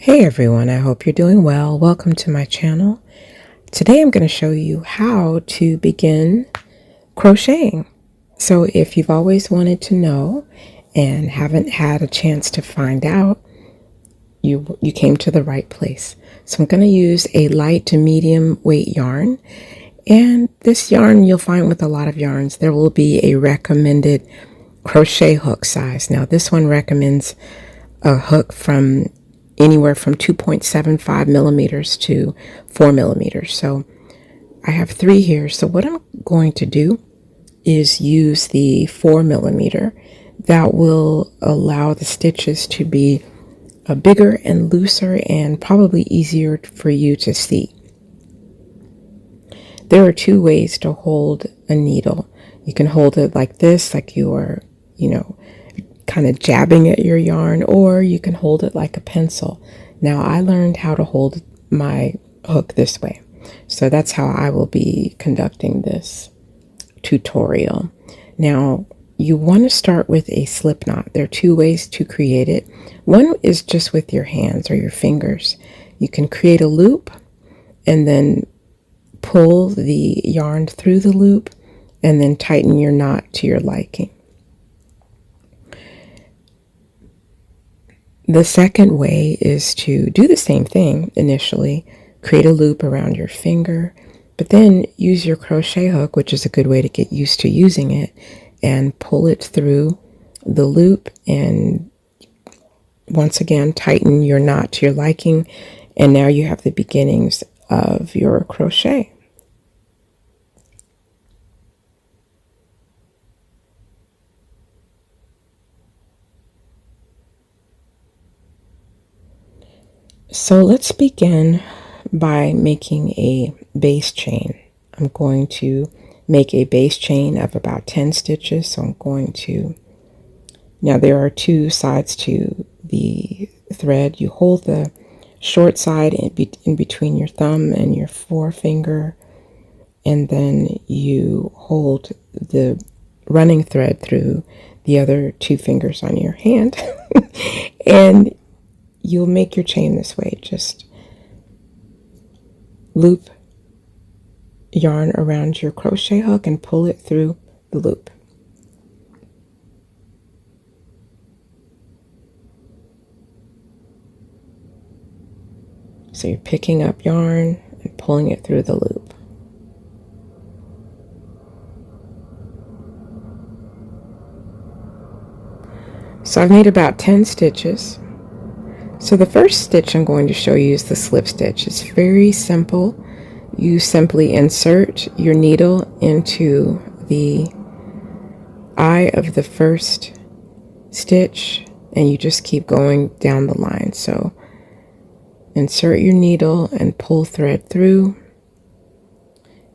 Hey everyone, I hope you're doing well. Welcome to my channel. Today I'm going to show you how to begin crocheting. So if you've always wanted to know and haven't had a chance to find out, you came to the right place. So I'm going to use a light to medium weight yarn. And this yarn you'll find with a lot of yarns, there will be a recommended crochet hook size. Now this one recommends a hook from anywhere from 2.75 millimeters to 4 millimeters. So I have 3 here. So what I'm going to do is use the 4 millimeter. That will allow the stitches to be bigger and looser and probably easier for you to see. There are 2 ways to hold a needle. You can hold it like this, like you are, kind of jabbing at your yarn, or you can hold it like a pencil. Now I learned how to hold my hook this way, so that's how I will be conducting this tutorial. Now you want to start with a slip knot. There are 2 ways to create it. One is just with your hands or your fingers. You can create a loop and then pull the yarn through the loop and then tighten your knot to your liking. The second way is to do the same thing initially, create a loop around your finger, but then use your crochet hook, which is a good way to get used to using it, and pull it through the loop and once again tighten your knot to your liking, and now you have the beginnings of your crochet. So let's begin by making a base chain. I'm going to make a base chain of about 10 stitches. So I'm going to, now there are 2 sides to the thread. You hold the short side in between your thumb and your forefinger, and then you hold the running thread through the other 2 fingers on your hand. And you'll make your chain this way. Just loop yarn around your crochet hook and pull it through the loop. So you're picking up yarn and pulling it through the loop. So I've made about 10 stitches. So the first stitch I'm going to show you is the slip stitch. It's very simple. You simply insert your needle into the eye of the first stitch and you just keep going down the line. So insert your needle and pull thread through.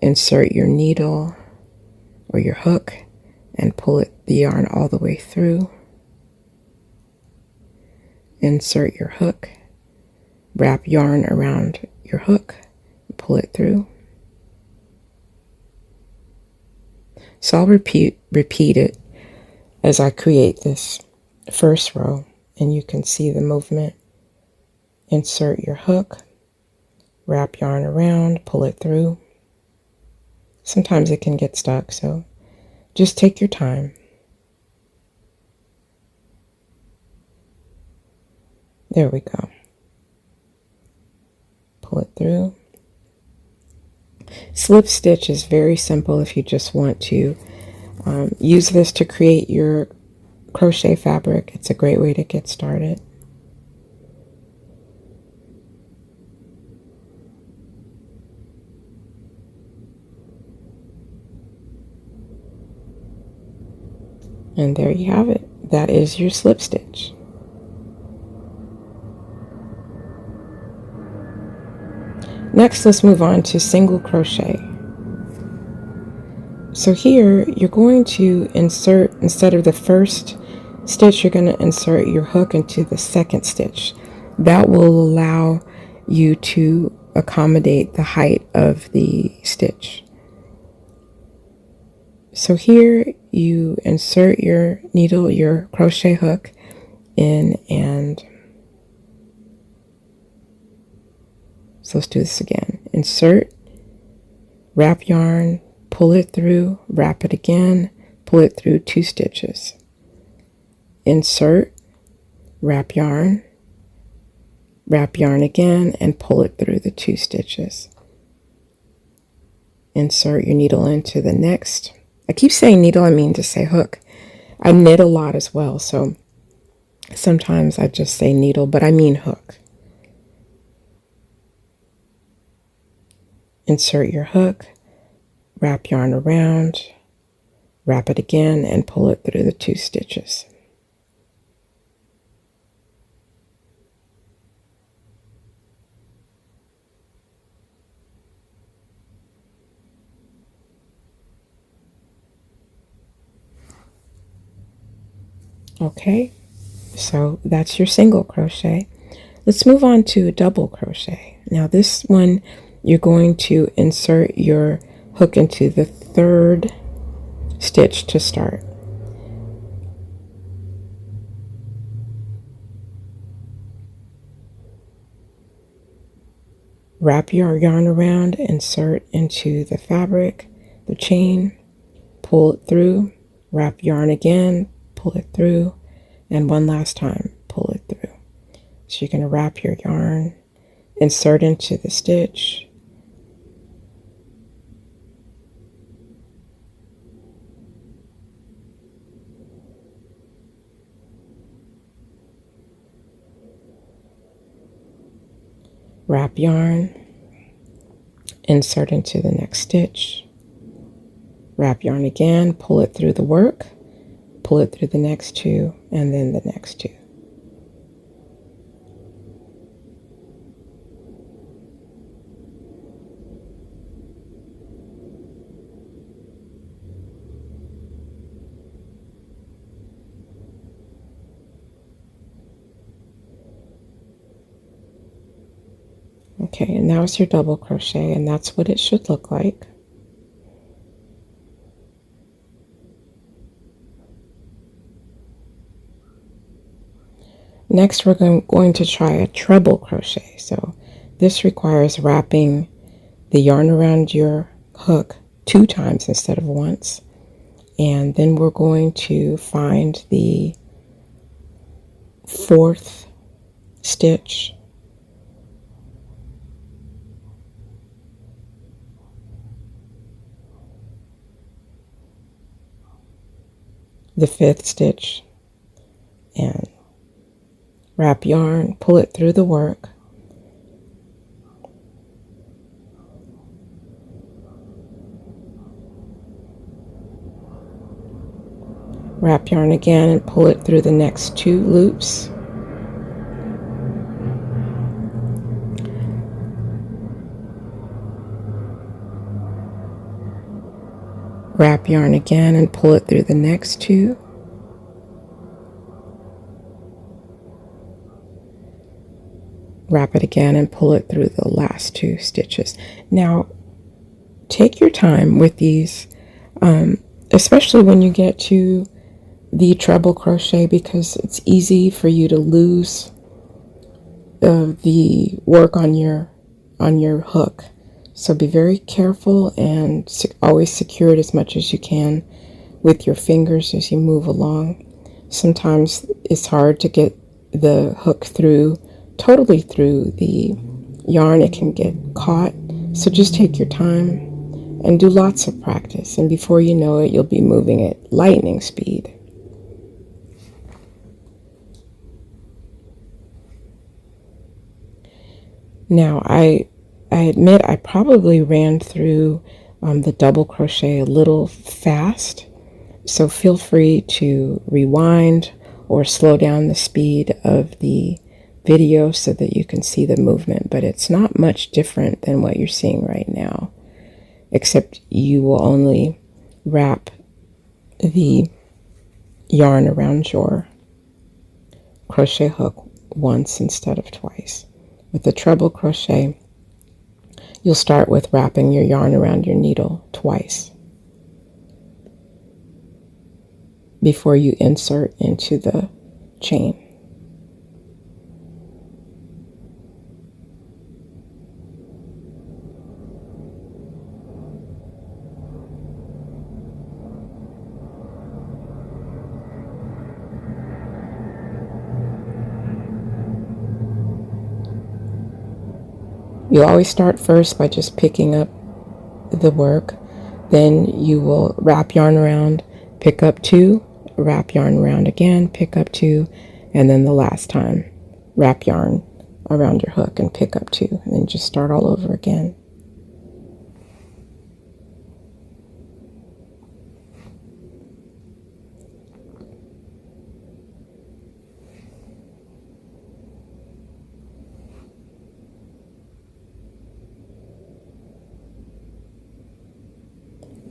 Insert your needle or your hook and pull the yarn all the way through. Insert your hook, wrap yarn around your hook, and pull it through. So I'll repeat it as I create this first row, and you can see the movement. Insert your hook, wrap yarn around, pull it through. Sometimes it can get stuck, so just take your time. There we go. Pull it through. Slip stitch is very simple if you just want to use this to create your crochet fabric. It's a great way to get started. And there you have it. That is your slip stitch. Next, let's move on to single crochet. So here you're going to insert, instead of the first stitch, you're going to insert your hook into the second stitch. That will allow you to accommodate the height of the stitch. So here you insert your needle, your crochet hook in, and So let's do this again. Insert, wrap yarn, pull it through, wrap it again, pull it through 2 stitches. Insert, wrap yarn again, and pull it through the 2 stitches. Insert your needle into the next. I keep saying needle, I mean to say hook. I knit a lot as well, so sometimes I just say needle, but I mean hook. Insert your hook, wrap yarn around, wrap it again, and pull it through the 2 stitches. Okay, so that's your single crochet. Let's move on to a double crochet. Now this one, you're going to insert your hook into the 3rd stitch to start. Wrap your yarn around, insert into the fabric, the chain, pull it through, wrap yarn again, pull it through, and one last time, pull it through. So you're going to wrap your yarn, insert into the stitch, wrap yarn, insert into the next stitch, wrap yarn again, pull it through the work, pull it through the next 2, and then the next 2. Okay, and now it's your double crochet, and that's what it should look like. Next, we're going to try a treble crochet. So this requires wrapping the yarn around your hook 2 times instead of once. And then we're going to find the 4th stitch, the 5th stitch, and wrap yarn, pull it through the work, wrap yarn again and pull it through the next 2 loops, wrap yarn again and pull it through the next 2, wrap it again and pull it through the last 2 stitches. Now take your time with these, especially when you get to the treble crochet, because it's easy for you to lose the work on your hook. So be very careful and always secure it as much as you can with your fingers as you move along. Sometimes it's hard to get the hook totally through the yarn. It can get caught. So just take your time and do lots of practice, and before you know it, you'll be moving at lightning speed. Now I admit I probably ran through the double crochet a little fast, so feel free to rewind or slow down the speed of the video so that you can see the movement, but it's not much different than what you're seeing right now, except you will only wrap the yarn around your crochet hook once instead of twice. With the treble crochet, you'll start with wrapping your yarn around your needle twice before you insert into the chain. You always start first by just picking up the work. Then you will wrap yarn around, pick up 2, wrap yarn around again, pick up 2, and then the last time wrap yarn around your hook and pick up 2, and then just start all over again.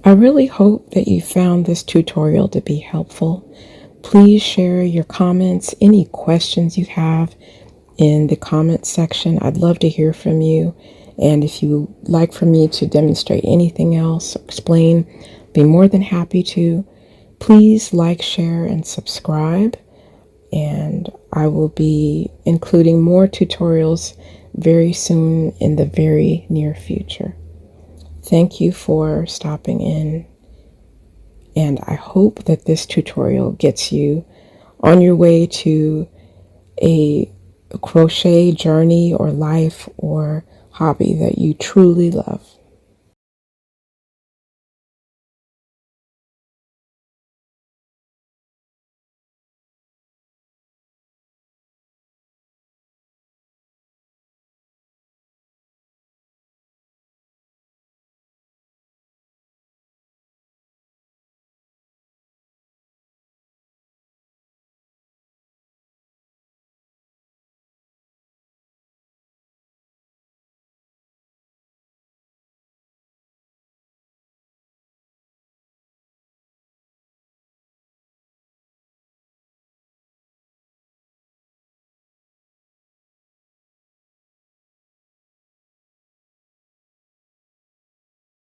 I really hope that you found this tutorial to be helpful. Please share your comments, any questions you have in the comments section. I'd love to hear from you. And if you like for me to demonstrate anything else, explain, be more than happy to. Please like, share, and subscribe. And I will be including more tutorials very soon in the very near future. Thank you for stopping in, and I hope that this tutorial gets you on your way to a crochet journey or life or hobby that you truly love.